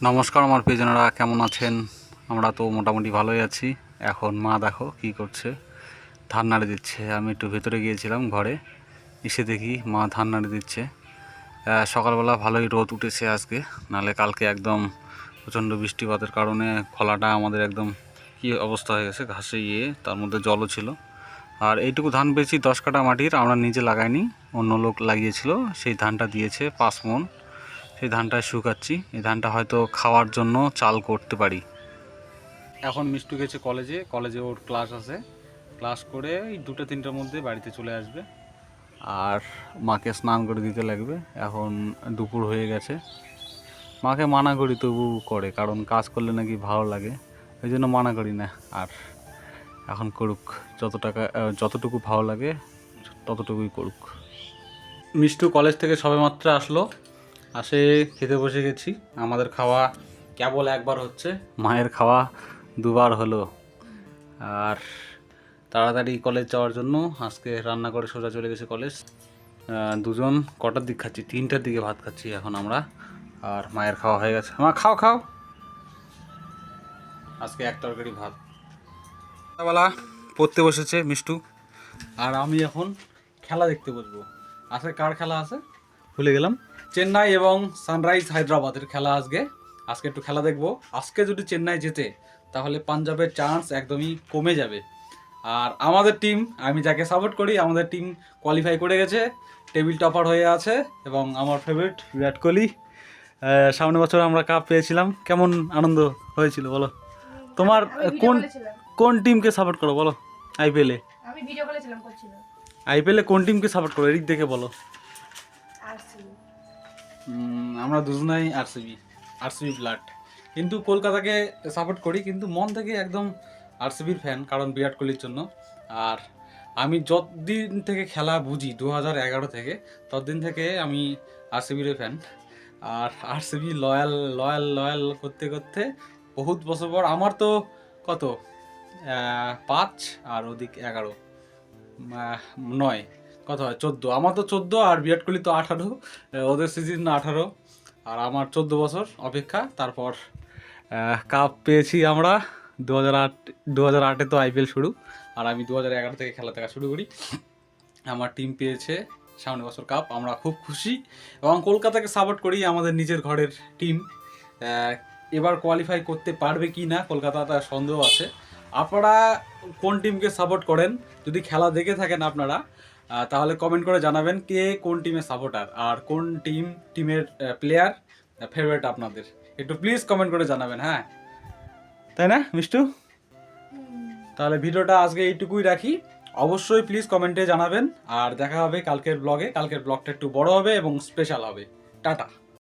নমস্কার আমার প্রিয়জনেরা, কেমন আছেন? আমরা তো মোটামুটি ভালোই আছি। এখন মা দেখো কি করছে, ধান নাড়ে দিচ্ছে। আমি একটু ভেতরে গিয়েছিলাম, ঘরে এসে দেখি মা ধান নাড়ে দিচ্ছে। সকালবেলা ভালোই রোদ উঠেছে আজকে, নাহলে কালকে একদম প্রচণ্ড বৃষ্টিপাতের কারণে খলাটা আমাদের একদম কী অবস্থা হয়ে গেছে, ঘাসে তার মধ্যে জলও ছিল। আর এইটুকু ধান পেয়েছি 10 কাঠা মাটির, আমরা নিজে লাগাইনি, অন্য লোক লাগিয়েছিল, সেই ধানটা দিয়েছে 5 মণ। সেই ধানটা শুকাচ্ছি, এই ধানটা হয়তো খাওয়ার জন্য চাল করতে পারি। এখন মিষ্টু গেছে কলেজে ওর ক্লাস আছে, ক্লাস করে এই 2-3টার মধ্যে বাড়িতে চলে আসবে। আর মাকে স্নান করে দিতে লাগবে, এখন দুপুর হয়ে গেছে। মাকে মানা করি তবু করে, কারণ কাজ করলে নাকি ভালো লাগে, ওই জন্য মানা করি না। আর এখন করুক, যতটুকু ভালো লাগে ততটুকুই করুক। মিষ্টু কলেজ থেকে সবেমাত্র আসলো, আসে খেতে বসে গেছি। আমাদের খাওয়া কেবল একবার হচ্ছে, মায়ের খাওয়া দুবার হলো। আর তাড়াতাড়ি কলেজ যাওয়ার জন্য আজকে রান্না করে সোজা চলে গেছে কলেজ। দুজন কটার দিক খাচ্ছি, 3টার দিকে ভাত খাচ্ছি এখন আমরা। আর মায়ের খাওয়া হয়ে গেছে। মা খাও খাও। আজকে এক তরকারি ভাত। সকালবেলা পড়তে বসেছে মিষ্টু, আর আমি এখন খেলা দেখতে বসবো। আজকে কার খেলা আছে ভুলে গেলাম, চেন্নাই এবং সানরাইজ হায়দ্রাবাদের খেলা। আজকে একটু খেলা দেখবো। আজকে যদি চেন্নাই জেতে তাহলে পাঞ্জাবের চান্স একদমই কমে যাবে। আর আমাদের টিম, আমি যাকে সাপোর্ট করি, আমাদের টিম কোয়ালিফাই করে গেছে, টেবিল টপার হয়ে আছে। এবং আমার ফেভারিট বিরাট কোহলি, সামনের বছর আমরা কাপ পেয়েছিলাম, কেমন আনন্দ হয়েছিল বলো। তোমার কোন টিমকে সাপোর্ট করো বলো? আইপিএলে কোন টিমকে সাপোর্ট করো, এদিক দেখে বলো। আমরা দুজনাই আরসিবি ব্লাড, কিন্তু কলকাতাকে সাপোর্ট করি, কিন্তু মন থেকে একদম আরসিবির ফ্যান, কারণ বিরাট কোহলির জন্য। আর আমি যতদিন থেকে খেলা বুঝি 2011 থেকে, ততদিন থেকে আমি আরসিবির ফ্যান। আর আরসিবি লয়াল লয়াল লয়াল করতে করতে বহুত বছর পর আমার তো কত 5 আর ওদিক 11 9 কত হয় 14, আমার তো 14 আর বিরাট কোহলি তো 18, ওদের সিজন 18 আর আমার 14 বছর অপেক্ষা। তারপর কাপ পেয়েছি আমরা 2008 তো আইপিএল শুরু, আর আমি 2011 থেকে খেলা দেখা শুরু করি। আমার টিম পেয়েছে সামনের বছর কাপ, আমরা খুব খুশি। এবং কলকাতাকে সাপোর্ট করি, আমাদের নিজের ঘরের টিম। এবার কোয়ালিফাই করতে পারবে কি না কলকাতা, তার সন্দেহ আছে। আপনারা কোন টিমকে সাপোর্ট করেন? যদি খেলা দেখে থাকেন আপনারা, তাহলে কমেন্ট করে জানাবেন কে কোন টিমের সাপোর্টার, আর কোন টিমের প্লেয়ার ফেভারিট আপনাদের, একটু প্লিজ কমেন্ট করে জানাবেন। হ্যাঁ, তাই না মিষ্টু? তাহলে ভিডিওটা আজকে এইটুকুই রাখি। অবশ্যই প্লিজ কমেন্টে জানাবেন, আর দেখা হবে কালকের ব্লগে। কালকের ব্লগটা একটু বড় হবে এবং স্পেশাল হবে। টাটা।